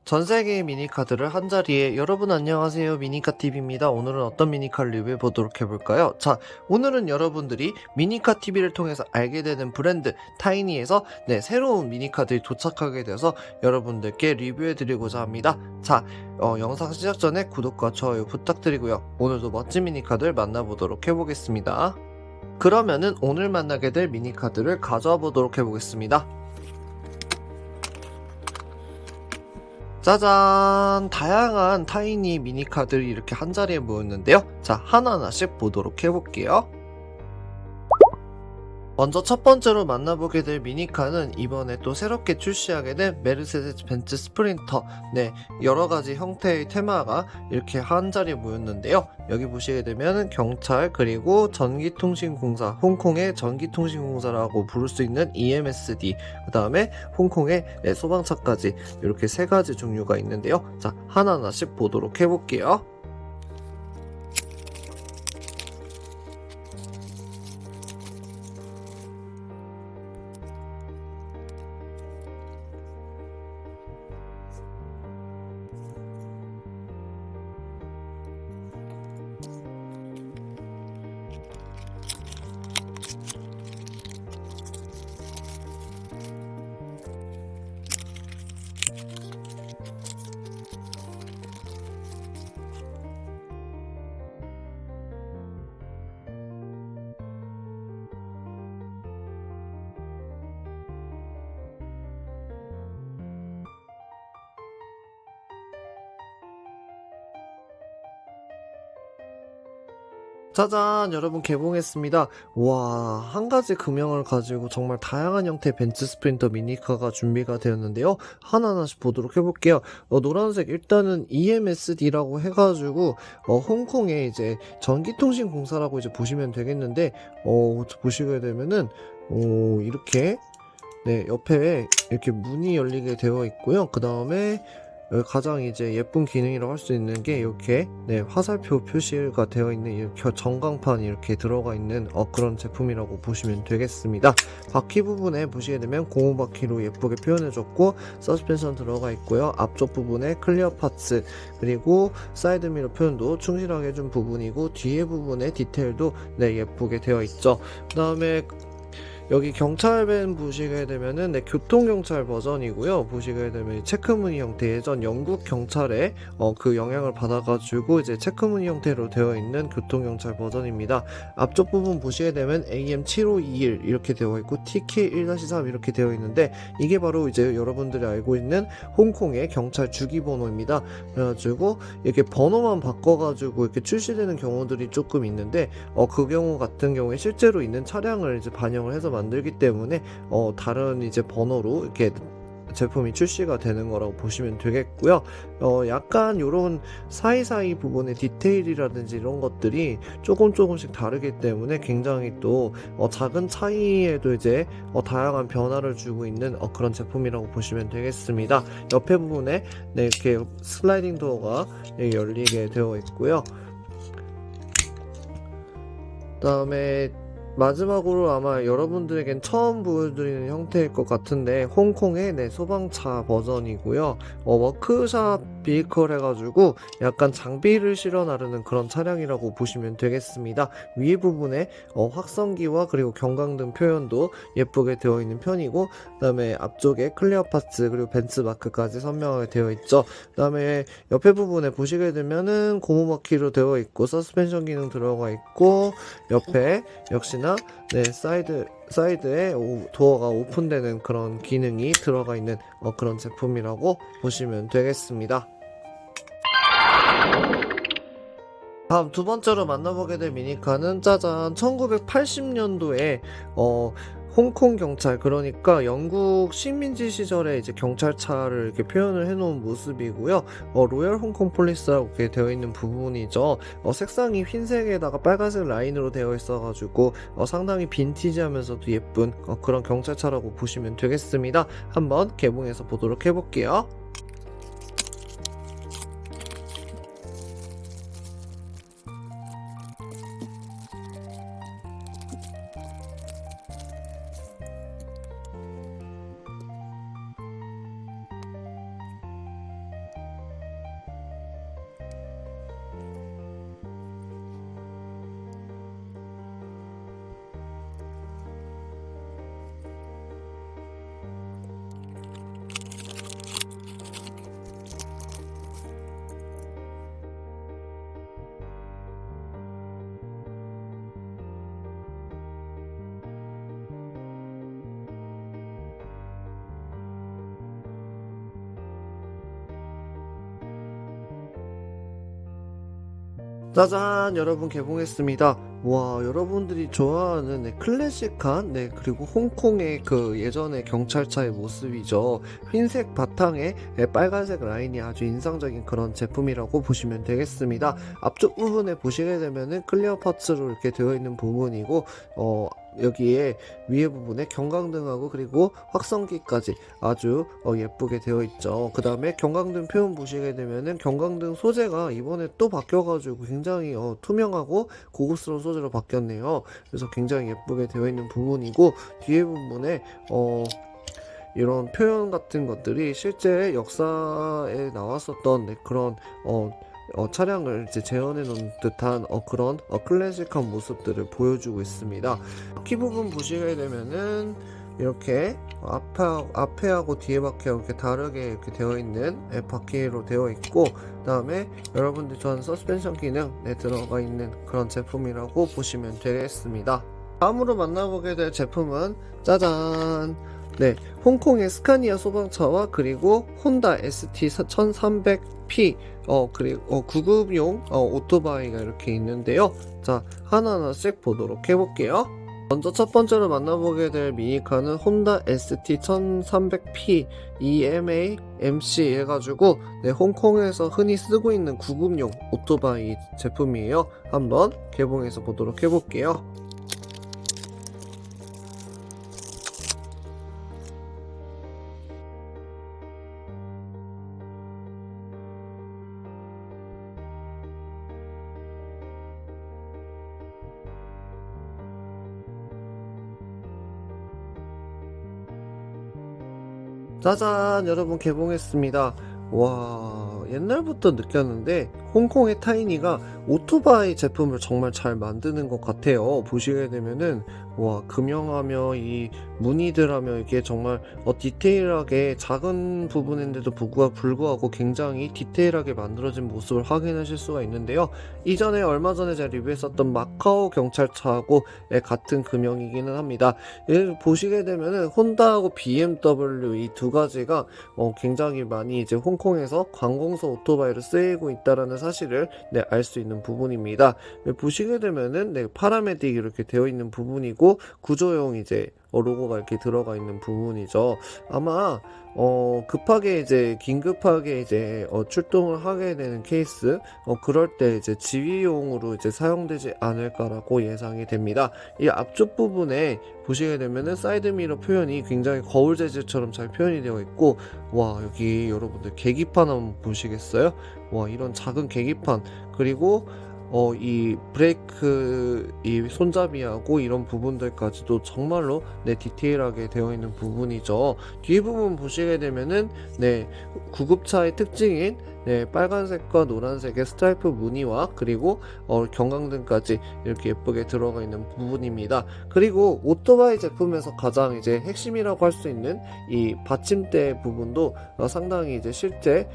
전 세계의 미니카드를 한자리에. 여러분 안녕하세요, 미니카TV입니다. 오늘은 어떤 미니카를 리뷰해 보도록 해볼까요? 자, 오늘은 여러분들이 미니카TV를 통해서 알게 되는 브랜드 타이니에서 새로운 미니카들이 도착하게 되어서 여러분들께 리뷰해 드리고자 합니다. 자, 영상 시작 전에 구독과 좋아요 부탁드리고요. 오늘도 멋진 미니카들 만나보도록 해보겠습니다. 그러면은 오늘 만나게 될 미니카드를 가져와 보도록 해보겠습니다. 짜잔! 다양한 타이니 미니카들이 이렇게 한자리에 모였는데요. 자, 하나하나씩 보도록 해볼게요. 먼저 첫 번째로 만나보게 될 미니카는 이번에 또 새롭게 출시하게 된 메르세데스 벤츠 스프린터. 여러가지 형태의 테마가 이렇게 한자리에 모였는데요. 여기 보시게 되면 경찰, 그리고 전기통신공사, 홍콩의 전기통신공사라고 부를 수 있는 EMSD, 그 다음에 홍콩의 소방차까지 이렇게 세 가지 종류가 있는데요. 자, 하나하나씩 보도록 해볼게요. 짜잔! 여러분 개봉했습니다. 와, 한 가지 금형을 가지고 정말 다양한 형태의 벤츠 스프린터 미니카가 준비가 되었는데요. 하나하나씩 보도록 해볼게요. 노란색 일단은 EMSD라고 해가지고 홍콩의 이제 전기통신공사라고 이제 보시면 되겠는데 보시게 되면은 이렇게 옆에 이렇게 문이 열리게 되어 있고요. 그 다음에 가장 이제 예쁜 기능이라고 할 수 있는 게 이렇게 화살표 표시가 되어 있는 이렇게 전광판이 이렇게 들어가 있는 그런 제품이라고 보시면 되겠습니다. 바퀴 부분에 보시게 되면 고무 바퀴로 예쁘게 표현해줬고 서스펜션 들어가 있고요. 앞쪽 부분에 클리어 파츠, 그리고 사이드미러 표현도 충실하게 해준 부분이고 뒤에 부분에 디테일도 예쁘게 되어 있죠. 그 다음에 여기 경찰밴 보시게 되면은 교통경찰 버전이고요. 보시게 되면 체크무늬 형태, 예전 영국 경찰의 그 영향을 받아가지고 이제 체크무늬 형태로 되어 있는 교통경찰 버전입니다. 앞쪽 부분 보시게 되면 AM7521 이렇게 되어 있고 TK1-3 이렇게 되어 있는데 이게 바로 이제 여러분들이 알고 있는 홍콩의 경찰 주기번호입니다. 그래가지고 이렇게 번호만 바꿔가지고 이렇게 출시되는 경우들이 조금 있는데 그 경우 같은 경우에 실제로 있는 차량을 이제 반영을 해서 만들기 때문에 다른 이제 번호로 이렇게 제품이 출시가 되는 거라고 보시면 되겠고요. 약간 요런 사이사이 부분의 디테일이라든지 이런 것들이 조금씩 다르기 때문에 굉장히 또 작은 차이에도 이제 다양한 변화를 주고 있는 그런 제품이라고 보시면 되겠습니다. 옆에 부분에 이렇게 슬라이딩 도어가 열리게 되어 있고요. 그 다음에 마지막으로 아마 여러분들에겐 처음 보여드리는 형태일 것 같은데 홍콩의 소방차 버전이고요. 워크샵 비이컬 해가지고 약간 장비를 실어 나르는 그런 차량이라고 보시면 되겠습니다. 위에 부분에 확성기와 그리고 경광등 표현도 예쁘게 되어 있는 편이고, 그 다음에 앞쪽에 클리어 파츠 그리고 벤츠 마크까지 선명하게 되어 있죠. 그 다음에 옆에 부분에 보시게 되면은 고무 바퀴로 되어 있고 서스펜션 기능 들어가 있고, 옆에 역시나 사이드에 도어가 오픈되는 그런 기능이 들어가 있는 그런 제품이라고 보시면 되겠습니다. 다음 두 번째로 만나보게 될 미니카는 짜잔, 1980년도에 홍콩 경찰, 그러니까 영국 식민지 시절에 이제 경찰차를 이렇게 표현을 해놓은 모습이고요. 로열 홍콩 폴리스라고 이렇게 되어 있는 부분이죠. 색상이 흰색에다가 빨간색 라인으로 되어 있어가지고 상당히 빈티지하면서도 예쁜 그런 경찰차라고 보시면 되겠습니다. 한번 개봉해서 보도록 해볼게요. 짜잔, 여러분 개봉했습니다. 와, 여러분들이 좋아하는 클래식한 그리고 홍콩의 그 예전의 경찰차의 모습이죠. 흰색 바탕에 빨간색 라인이 아주 인상적인 그런 제품이라고 보시면 되겠습니다. 앞쪽 부분에 보시게 되면은 클리어 파츠로 이렇게 되어 있는 부분이고, 여기에 위에 부분에 경광등하고 그리고 확성기까지 아주 예쁘게 되어 있죠. 그 다음에 경광등 표현 보시게 되면은 경광등 소재가 이번에 또 바뀌어가지고 굉장히 투명하고 고급스러운 소재로 바뀌었네요. 그래서 굉장히 예쁘게 되어 있는 부분이고, 뒤에 부분에 이런 표현 같은 것들이 실제 역사에 나왔었던 그런 차량을 이제 재현해 놓은 듯한 그런 클래식한 모습들을 보여주고 있습니다. 바퀴 부분 보시게 되면은 이렇게 앞에하고 뒤에 바퀴하고 이렇게 다르게 이렇게 되어 있는 바퀴로 되어 있고, 그 다음에 여러분들 좋아하는 서스펜션 기능 들어가 있는 그런 제품이라고 보시면 되겠습니다. 다음으로 만나보게 될 제품은 짜잔! 홍콩의 스카니아 소방차와 그리고 혼다 ST1300P 그리고 구급용 오토바이가 이렇게 있는데요. 자, 하나하나씩 보도록 해볼게요. 먼저 첫 번째로 만나보게 될 미니카는 혼다 ST1300P EMA MC 해가지고 홍콩에서 흔히 쓰고 있는 구급용 오토바이 제품이에요. 한번 개봉해서 보도록 해볼게요. 짜잔, 여러분 개봉했습니다. 와, 옛날부터 느꼈는데 홍콩의 타이니가 오토바이 제품을 정말 잘 만드는 것 같아요. 보시게 되면은 와, 금형하며 이 무늬들하며 이게 정말 디테일하게 작은 부분인데도 불구하고 굉장히 디테일하게 만들어진 모습을 확인하실 수가 있는데요. 이전에 얼마 전에 제가 리뷰했었던 마카오 경찰차하고 같은 금형이기는 합니다. 보시게 되면은 혼다하고 BMW 이 두 가지가 굉장히 많이 이제 홍콩에서 관공서 오토바이로 쓰이고 있다라는 사실을 알 수 있는 부분입니다. 보시게 되면은 파라메딕 이렇게 되어 있는 부분이고, 구조용 이제 로고가 이렇게 들어가 있는 부분이죠. 아마 급하게 이제 긴급하게 이제 출동을 하게 되는 케이스, 그럴 때 이제 지휘용으로 이제 사용되지 않을까라고 예상이 됩니다. 이 앞쪽 부분에 보시게 되면은 사이드 미러 표현이 굉장히 거울 재질처럼 잘 표현이 되어 있고, 와, 여기 여러분들 계기판 한번 보시겠어요? 와, 이런 작은 계기판, 그리고 이 브레이크 이 손잡이하고 이런 부분들까지도 정말로 디테일하게 되어 있는 부분이죠. 뒤에 부분 보시게 되면은 구급차의 특징인 빨간색과 노란색의 스트라이프 무늬와 그리고 경광등까지 이렇게 예쁘게 들어가 있는 부분입니다. 그리고 오토바이 제품에서 가장 이제 핵심이라고 할 수 있는 이 받침대 부분도 상당히 이제 실제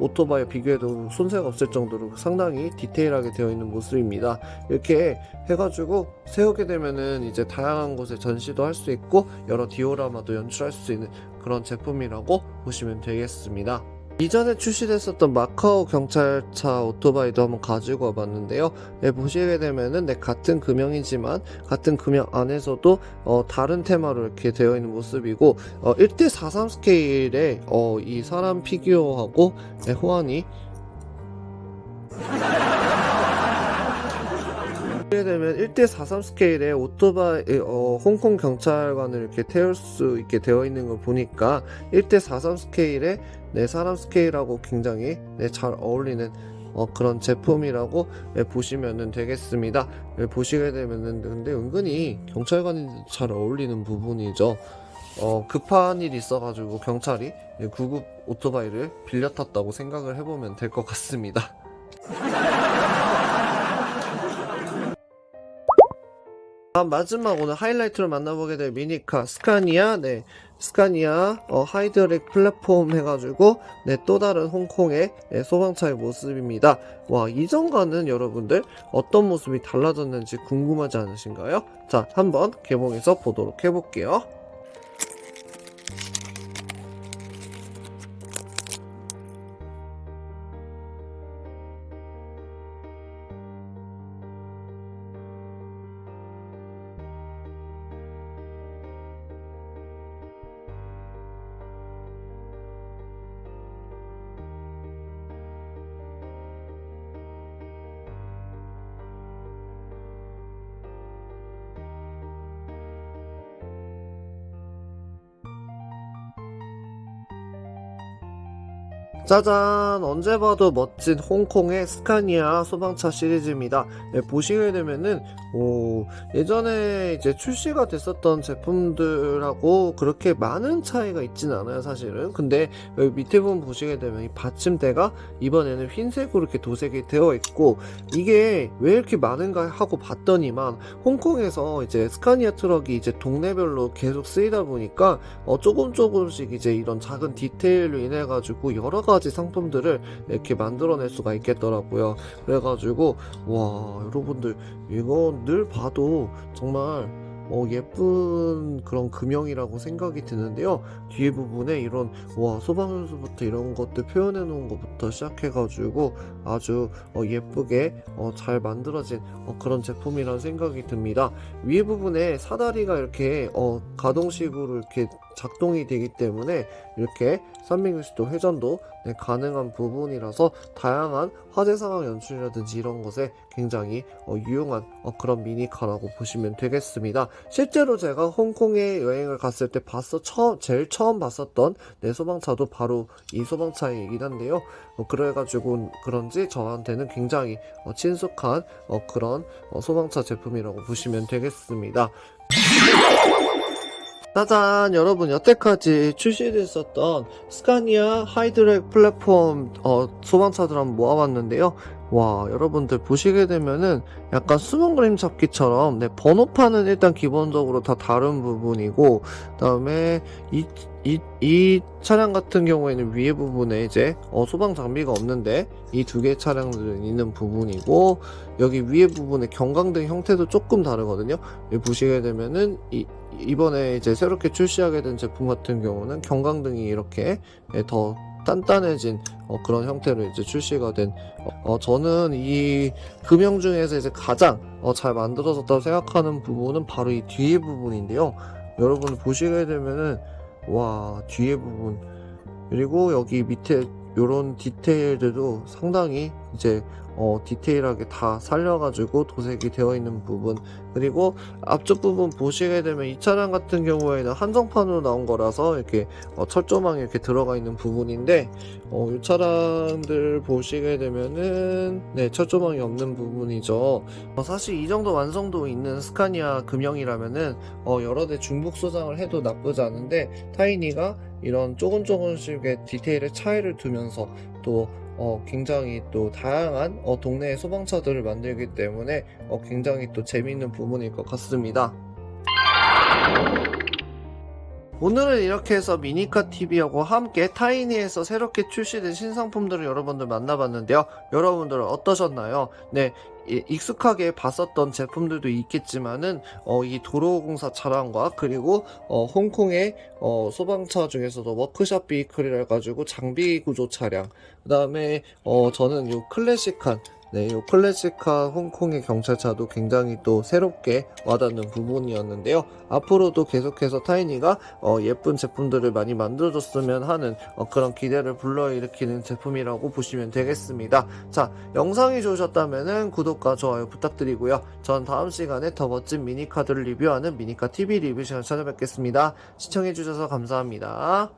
오토바이와 비교해도 손색 없을 정도로 상당히 디테일하게 되어 있는 모습입니다. 이렇게 해가지고 세우게 되면은 이제 다양한 곳에 전시도 할 수 있고 여러 디오라마도 연출할 수 있는 그런 제품이라고 보시면 되겠습니다. 이전에 출시됐었던 마카오 경찰차 오토바이도 한번 가지고 와봤는데요. 보시게 되면은 같은 금형이지만 같은 금형 안에서도 다른 테마로 이렇게 되어 있는 모습이고, 1:43 스케일의 이 사람 피규어하고 호환이 보게 되면 1:43 스케일의 오토바이 홍콩 경찰관을 이렇게 태울 수 있게 되어 있는 걸 보니까 1:43 스케일의 사람 스케일하고 굉장히 잘 어울리는 그런 제품이라고 보시면 되겠습니다. 보시게 되면은 근데 은근히 경찰관이 잘 어울리는 부분이죠. 급한 일이 있어가지고 경찰이 구급 오토바이를 빌려 탔다고 생각을 해보면 될 것 같습니다. 마지막 오늘 하이라이트로 만나보게 될 미니카 스카니아 스카니아 하이드렉 플랫폼 해가지고 또 다른 홍콩의 소방차의 모습입니다. 와, 이전과는 여러분들 어떤 모습이 달라졌는지 궁금하지 않으신가요? 자, 한번 개봉해서 보도록 해볼게요. 짜잔! 언제 봐도 멋진 홍콩의 스카니아 소방차 시리즈입니다. 네, 보시게 되면은, 예전에 이제 출시가 됐었던 제품들하고 그렇게 많은 차이가 있진 않아요, 사실은. 근데 여기 밑에 보면 보시게 되면 이 받침대가 이번에는 흰색으로 이렇게 도색이 되어 있고, 이게 왜 이렇게 많은가 하고 봤더니만, 홍콩에서 이제 스카니아 트럭이 이제 동네별로 계속 쓰이다 보니까, 조금씩 이제 이런 작은 디테일로 인해 가지고 여러 가지 상품들을 이렇게 만들어낼 수가 있겠더라고요. 그래가지고 와, 여러분들 이거 늘 봐도 정말 예쁜 그런 금형이라고 생각이 드는데요. 뒤에 부분에 이런 소방연수부터 이런 것들 표현해 놓은 것부터 시작해가지고 아주 예쁘게 잘 만들어진 그런 제품이라는 생각이 듭니다. 위에 부분에 사다리가 이렇게 가동식으로 이렇게 작동이 되기 때문에 이렇게 360도 회전도 가능한 부분이라서 다양한 화재 상황 연출이라든지 이런 것에 굉장히 유용한 그런 미니카라고 보시면 되겠습니다. 실제로 제가 홍콩에 여행을 갔을 때 제일 처음 봤었던 소방차도 바로 이 소방차이긴 한데요. 그래가지고 그런지 저한테는 굉장히 친숙한 그런 소방차 제품이라고 보시면 되겠습니다. 짜잔! 여러분, 여태까지 출시됐었던 스카니아 하이드랙 플랫폼 소방차들 한번 모아봤는데요. 와, 여러분들 보시게 되면은 약간 수분 그림 잡기처럼 번호판은 일단 기본적으로 다 다른 부분이고, 그다음에 이 차량 같은 경우에는 위에 부분에 이제 소방 장비가 없는데 이 두 개의 차량들은 있는 부분이고, 여기 위에 부분에 경광등 형태도 조금 다르거든요. 여기 보시게 되면은 이번에 이제 새롭게 출시하게 된 제품 같은 경우는 경광등이 이렇게 더 단단해진 그런 형태로 이제 출시가 된 저는 이 금형 중에서 이제 가장 잘 만들어졌다고 생각하는 부분은 바로 이 뒤에 부분인데요. 여러분 보시게 되면은 와, 뒤에 부분 그리고 여기 밑에 요런 디테일들도 상당히 이제 디테일하게 다 살려가지고 도색이 되어 있는 부분, 그리고 앞쪽 부분 보시게 되면 이 차량 같은 경우에는 한정판으로 나온 거라서 이렇게 철조망이 이렇게 들어가 있는 부분인데 이 차량들 보시게 되면은 철조망이 없는 부분이죠. 사실 이 정도 완성도 있는 스카니아 금형이라면은 여러 대 중복 소장을 해도 나쁘지 않은데, 타이니가 이런 조금씩의 디테일의 차이를 두면서 또 굉장히 또 다양한 동네의 소방차들을 만들기 때문에 굉장히 또 재미있는 부분일 것 같습니다. 오늘은 이렇게 해서 미니카TV하고 함께 타이니에서 새롭게 출시된 신상품들을 여러분들 만나봤는데요. 여러분들은 어떠셨나요? 네, 익숙하게 봤었던 제품들도 있겠지만은 이 도로공사 차량과 그리고 홍콩의 소방차 중에서도 워크샵 비클이라 가지고 장비 구조 차량, 그 다음에 저는 요 클래식한 요 클래식한 홍콩의 경찰차도 굉장히 또 새롭게 와닿는 부분이었는데요. 앞으로도 계속해서 타이니가 예쁜 제품들을 많이 만들어줬으면 하는 그런 기대를 불러일으키는 제품이라고 보시면 되겠습니다. 자, 영상이 좋으셨다면 구독과 좋아요 부탁드리고요. 전 다음 시간에 더 멋진 미니카들을 리뷰하는 미니카TV 리뷰 시간 찾아뵙겠습니다. 시청해주셔서 감사합니다.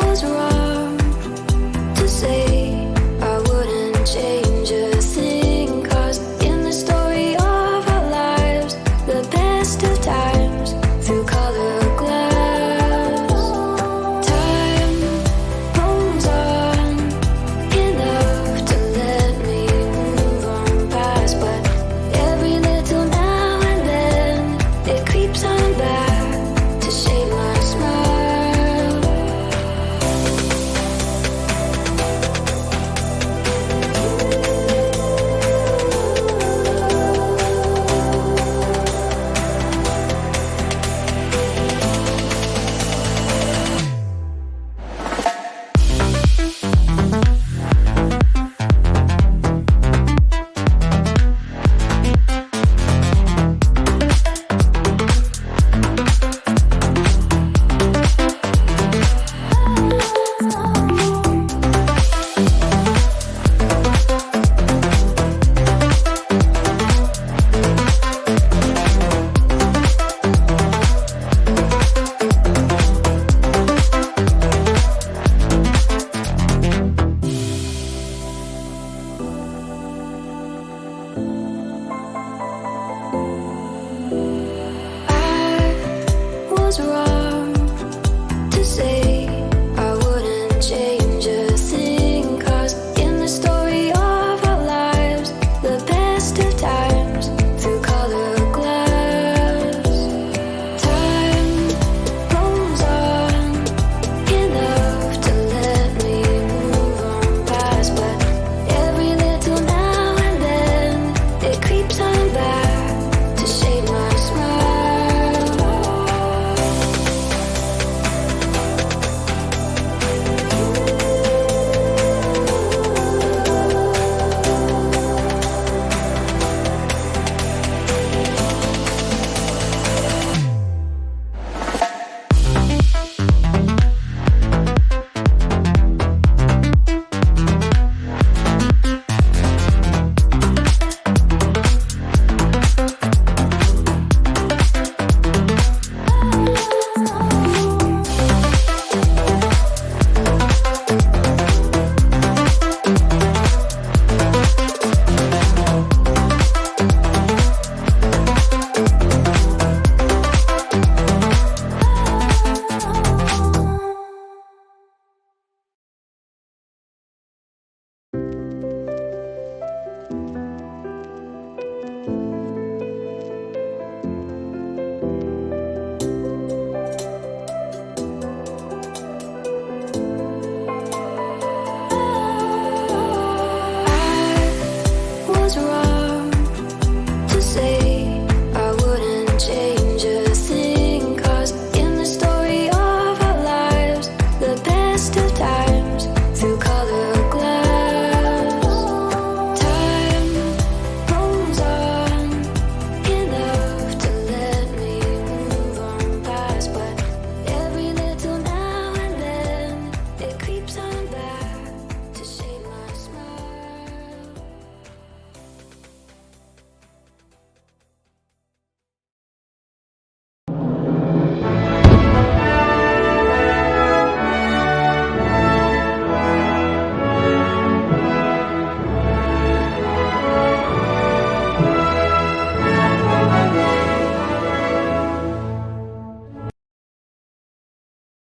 Was wrong.